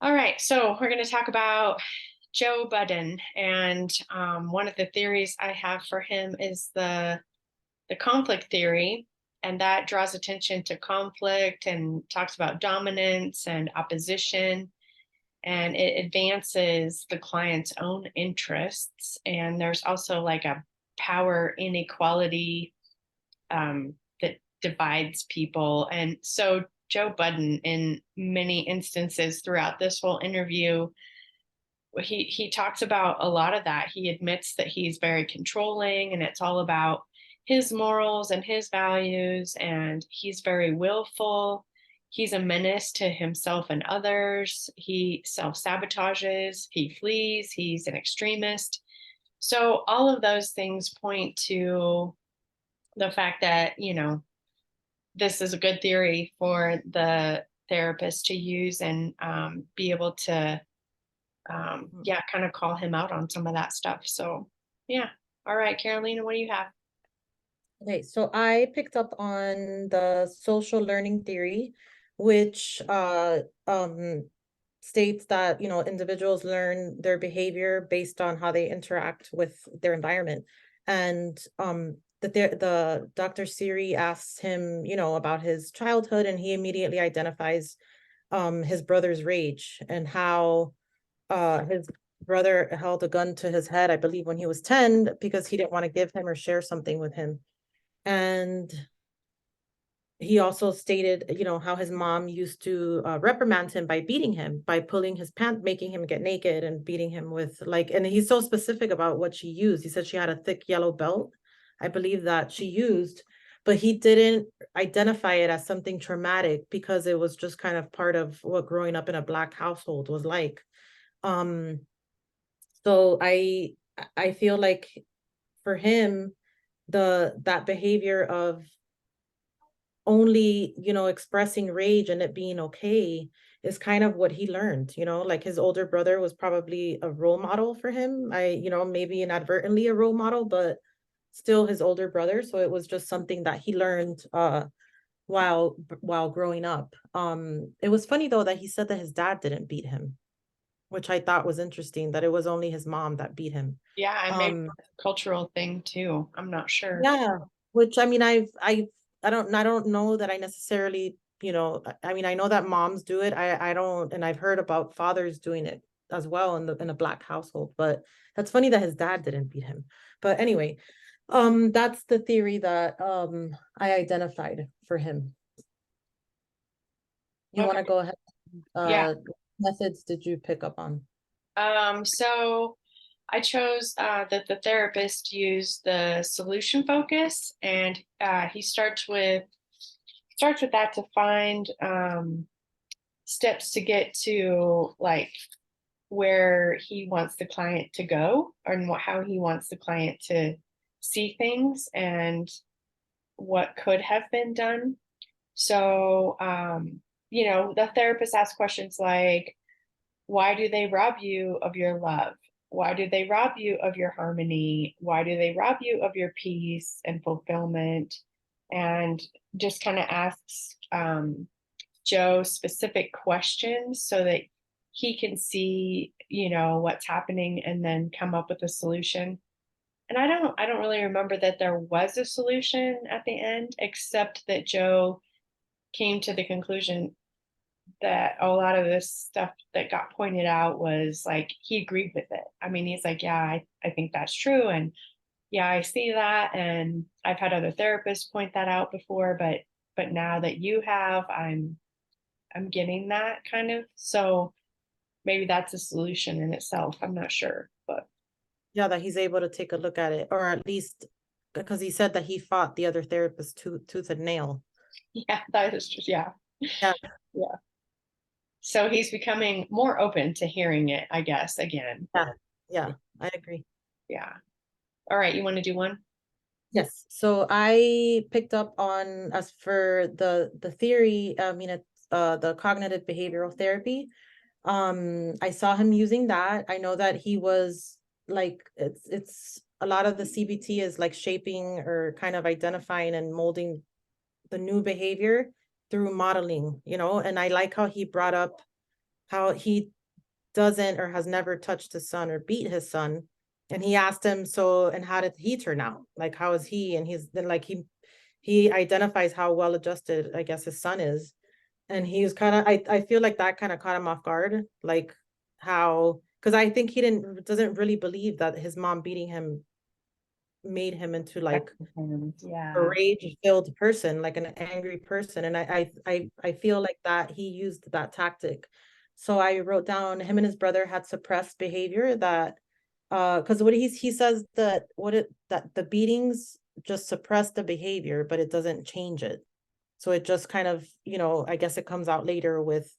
All right, so we're going to talk about Joe Budden, and one of the theories I have for him is the conflict theory, and that draws attention to conflict and talks about dominance and opposition, and it advances the client's own interests. And there's also like a power inequality that divides people. And so Joe Budden, in many instances throughout this whole interview, he talks about a lot of that. He admits that he's very controlling, and it's all about his morals and his values, and he's very willful. He's a menace to himself and others. He self-sabotages, he flees, he's an extremist. So all of those things point to the fact that, this is a good theory for the therapist to use, and be able to, yeah, kind of call him out on some of that stuff. So, yeah. All right, Carolina, what do you have? Okay, so I picked up on the social learning theory, which states that, individuals learn their behavior based on how they interact with their environment. And the Dr. Siri asks him, about his childhood, and he immediately identifies his brother's rage and how his brother held a gun to his head, I believe, when he was 10 because he didn't want to give him or share something with him. And he also stated, how his mom used to reprimand him by beating him, by pulling his pants, making him get naked and beating him with and he's so specific about what she used. He said she had a thick yellow belt, I believe, that she used, but he didn't identify it as something traumatic because it was just kind of part of what growing up in a Black household was like. Um, so I feel like for him, that behavior of only, expressing rage and it being okay is kind of what he learned. Like his older brother was probably a role model for him. Maybe inadvertently a role model, but still his older brother. So it was just something that he learned while growing up. It was funny though that he said that his dad didn't beat him, which I thought was interesting, that it was only his mom that beat him. Yeah, and maybe Um, it's a cultural thing too. I'm not sure. Yeah, which I mean, I don't know that I necessarily, I mean, I know that moms do it. I don't, and I've heard about fathers doing it as well in a Black household, but that's funny that his dad didn't beat him. But anyway, that's the theory that I identified for him. You want to Okay. go ahead? Yeah. Methods did you pick up on? So I chose that the therapist used the solution focus, and he starts with that to find steps to get to like where he wants the client to go, or how he wants the client to see things, and what could have been done. So, the therapist asks questions like, why do they rob you of your love? Why do they rob you of your harmony? Why do they rob you of your peace and fulfillment? And just kind of asks Joe specific questions so that he can see, what's happening and then come up with a solution. And I don't really remember that there was a solution at the end, except that Joe came to the conclusion that a lot of this stuff that got pointed out was like he agreed with it. I mean, he's like, yeah, I think that's true. And yeah, I see that. And I've had other therapists point that out before, but now that you have, I'm getting that kind of. So maybe that's a solution in itself. I'm not sure, but Yeah, that he's able to take a look at it, or at least because he said that he fought the other therapist tooth and nail. yeah, that is just, yeah. Yeah, Yeah. So he's becoming more open to hearing it, I guess, again. yeah, yeah, I agree. Yeah. All right, you want to do one? Yes. So I picked up on, as for the theory, I mean it's the cognitive behavioral therapy. I saw him using that. I know that he was like it's a lot of the CBT is like shaping or kind of identifying and molding the new behavior through modeling, and I like how he brought up how he doesn't or has never touched his son or beat his son. And he asked him, so, and how did he turn out? Like, how is he? And he's then like, he identifies how well adjusted, I guess, his son is. And he was kind of, I feel like that kind of caught him off guard, like how, because I think he doesn't really believe that his mom beating him made him into like a Yeah. rage-filled person, like an angry person. And I feel like that he used that tactic. So I wrote down him and his brother had suppressed behavior that because what he says that that the beatings just suppress the behavior, but it doesn't change it. So it just kind of, I guess it comes out later with,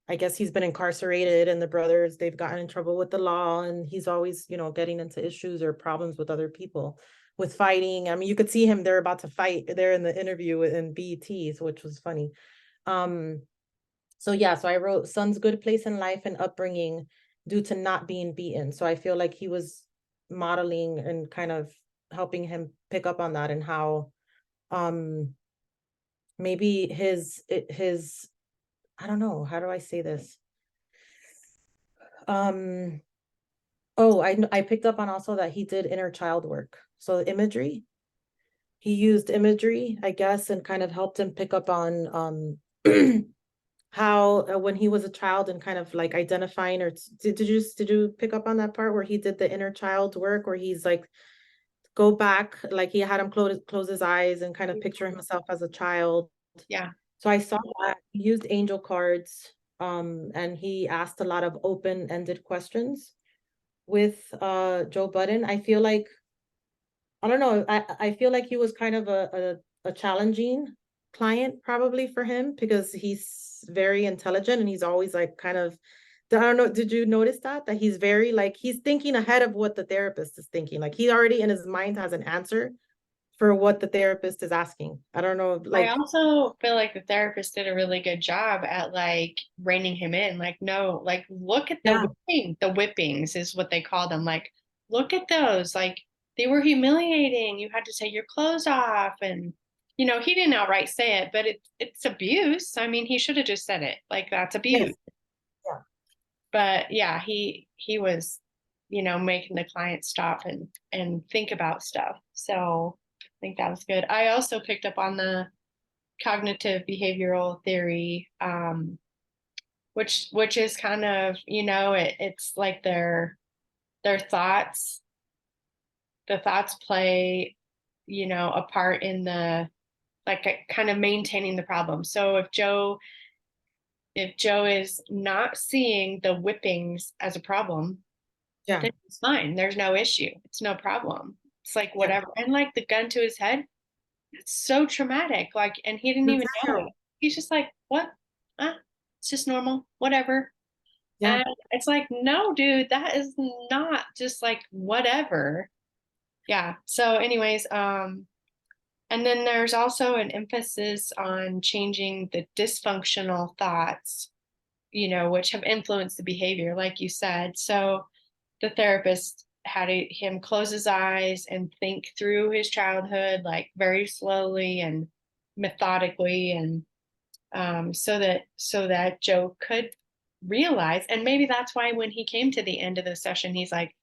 I guess he's been incarcerated and the brothers, they've gotten in trouble with the law and he's always, getting into issues or problems with other people with fighting. I mean, you could see him, they're about to fight there in the interview in BET, which was funny. Um, so yeah, so I wrote son's good place in life and upbringing due to not being beaten. So I feel like he was modeling and kind of helping him pick up on that and how um maybe his I don't know, how do I say this? Um oh, I picked up on also that he did inner child work. So imagery, he used imagery, I guess, and kind of helped him pick up on how when he was a child and kind of like identifying or did you pick up on that part where he did the inner child work where he's like go back, like he had him close his eyes and kind of picture himself as a child. Yeah. So I saw that he used angel cards, and he asked a lot of open-ended questions with Joe Budden. I feel like, I don't know, I feel like he was kind of a challenging client probably for him because he's very intelligent and he's always like kind of, I don't know, did you notice that he's very like he's thinking ahead of what the therapist is thinking? Like he already in his mind has an answer for what the therapist is asking. I don't know, I like, also feel like the therapist did a really good job at like reining him in. Like, no, like look at the yeah, whipping. The whippings is what they call them. Like, look at those. Like they were humiliating. You had to take your clothes off. And he didn't outright say it, but it's abuse. I mean, he should have just said it. Like that's abuse. yes, yeah. But yeah, he was, making the client stop and think about stuff. So I think that was good. I also picked up on the cognitive behavioral theory, which is kind of, it's like their thoughts. The thoughts play, a part in the like kind of maintaining the problem. So if Joe is not seeing the whippings as a problem, Yeah, then it's fine. There's no issue. It's no problem. It's like yeah. whatever. And like the gun to his head, it's so traumatic. Like, and he didn't even know it. He's just like, what? It's just normal, whatever. Yeah, And it's like, no, dude, that is not just like whatever. Yeah. So, anyways, and then there's also an emphasis on changing the dysfunctional thoughts, which have influenced the behavior, like you said. So the therapist had him close his eyes and think through his childhood, like very slowly and methodically, and so that Joe could realize. And maybe that's why when he came to the end of the session, he's like,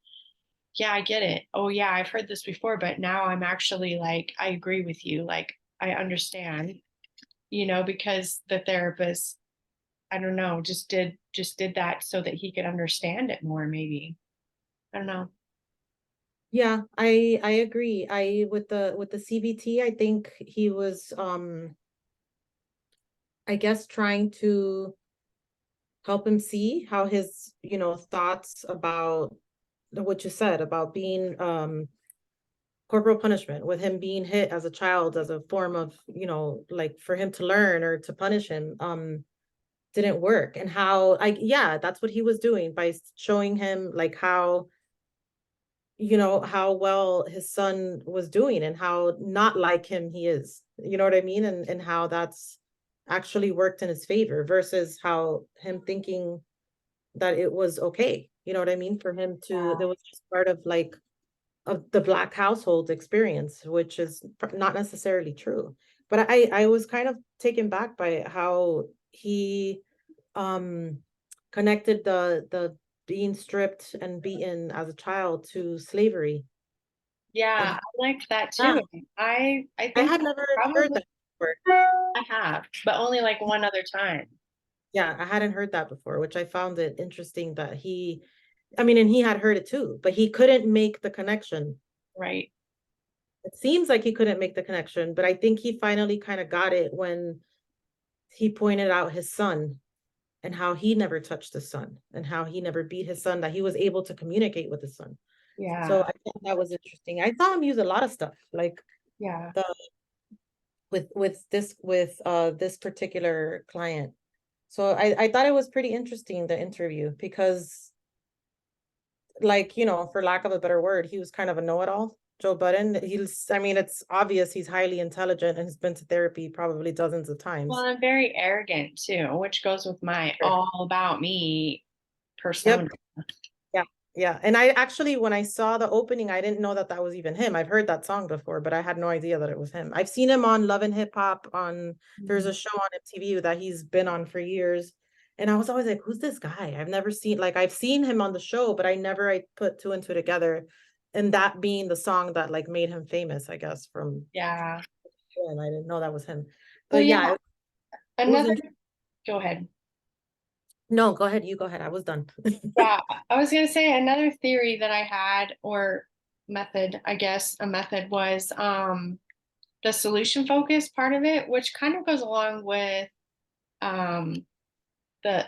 yeah, I get it. Oh yeah, I've heard this before, but now I'm actually like, I agree with you. Like, I understand, because the therapist, I don't know, just did that so that he could understand it more, maybe. I don't know. yeah, I agree. I with the CBT, I think he was I guess trying to help him see how his, thoughts about what you said about being corporal punishment with him being hit as a child as a form of, like for him to learn or to punish him didn't work. And how yeah, that's what he was doing by showing him like how how well his son was doing and how not like him he is, you know what I mean, and how that's actually worked in his favor versus how him thinking that it was okay, you know what I mean, for him to, Yeah. that was just part of like of the black household experience, which is not necessarily true. But I was kind of taken back by how he um connected the being stripped and beaten as a child to slavery. And Yeah, I liked that yeah, too. I I think had never heard probably that before. I have, but only like one other time. Yeah, I hadn't heard that before, which I found it interesting that he, I mean, and he had heard it too, but he couldn't make the connection. Right. It seems like he couldn't make the connection, but I think he finally kind of got it when he pointed out his son and how he never touched his son and how he never beat his son, that he was able to communicate with his son. So Yeah. I thought that was interesting. I saw him use a lot of stuff, like Yeah. the this particular client. So I thought it was pretty interesting, the interview, because like, you know, for lack of a better word, he was kind of a know-it-all. Joe Budden, I mean, it's obvious he's highly intelligent and has been to therapy probably dozens of Well, times. I'm very arrogant too, which goes with my Sure. all about me Yep. persona. Yeah. Yeah. And I actually, when I saw the opening, I didn't know that that was even him. I've heard that song before, but I had no idea that it was him. I've seen him on Love and Hip Hop there's Mhm. a show on MTV that he's been on for years. And I was always like, who's this guy? I've never seen, like, I've seen him on the show, but I put two and two together. And that being the song that like made him famous, I guess, from, Yeah. and I didn't know that was him. Well, But yeah, yeah, it was another, interesting. go ahead. No, go ahead. You go ahead. I was done. Yeah, I was gonna say another theory that I had, or method, I guess, a method was the solution focus part of it, which kind of goes along with um the,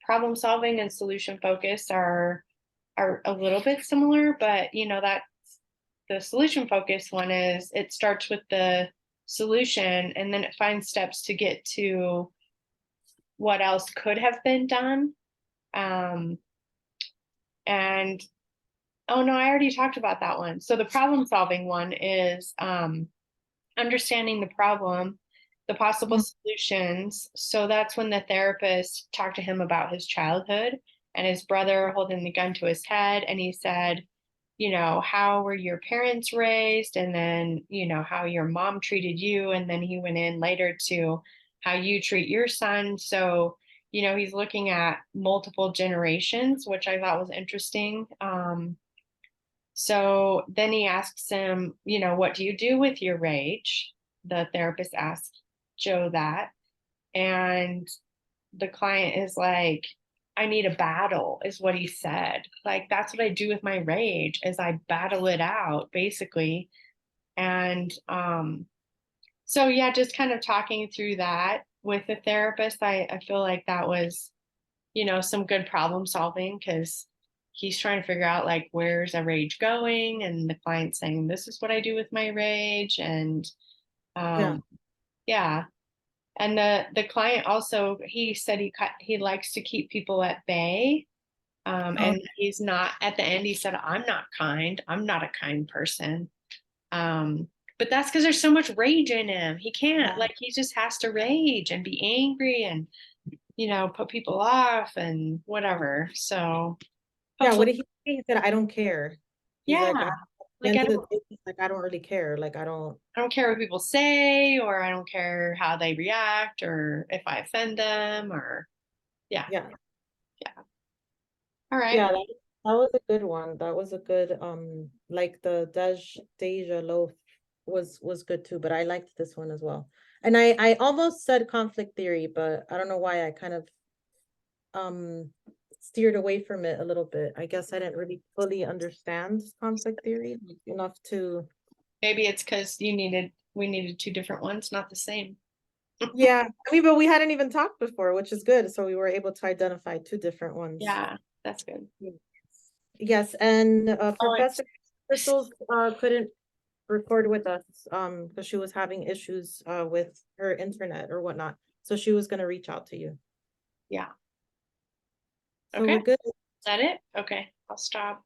problem solving and solution focus are a little bit similar, but that the solution focus one is it starts with the solution and then it finds steps to get to what else could have been done. Um, and oh no, I already talked about that one. So the problem solving one is understanding the problem, the possible Mhm. solutions. So that's when the therapist talked to him about his childhood and his brother holding the gun to his head. And he said, how were your parents raised? And then, how your mom treated you. And then he went in later to how you treat your son. So, he's looking at multiple generations, which I thought was interesting. So then he asks him, what do you do with your rage? The therapist asks Joe that. And the client is like, I need a battle, is what he said. Like, that's what I do with my rage, is I battle it out, basically. And so yeah, just kind of talking through that with the therapist, I feel like that was, some good problem solving because he's trying to figure out like where's a rage going, and the client saying this is what I do with my rage, and Yeah. um, yeah, and the client also he said he likes to keep people at bay, Oh, and he's not at the end. He said, "I'm not kind. I'm not a kind person." Um, but that's because there's so much rage in him. He can't yeah. like he just has to rage and be angry and put people off and whatever. So Yeah, what hopefully, did he say? He said, I don't care. He's like, yeah. at the Like end of the day, he's like, I don't really care. Like, I don't, I don't care what people say, or I don't care how they react, or if I offend them, or yeah, yeah. yeah. All right. Yeah, that was a good one. That was a good, like the Deja Loaf was good too, but I liked this one as well. And I almost said conflict theory, but I don't know why I kind of um steered away from it a little bit. I guess I didn't really fully understand conflict theory enough to. Maybe it's because we needed two different ones, not the same. Yeah, I mean, but we hadn't even talked before, which is good. So we were able to identify two different ones. Yeah, that's good. Yes, and Oh, Professor Crystals couldn't record with us because she was having issues with her internet or whatnot. So she was gonna reach out to you. yeah. So Okay. we're Is good. that it? Okay. I'll stop.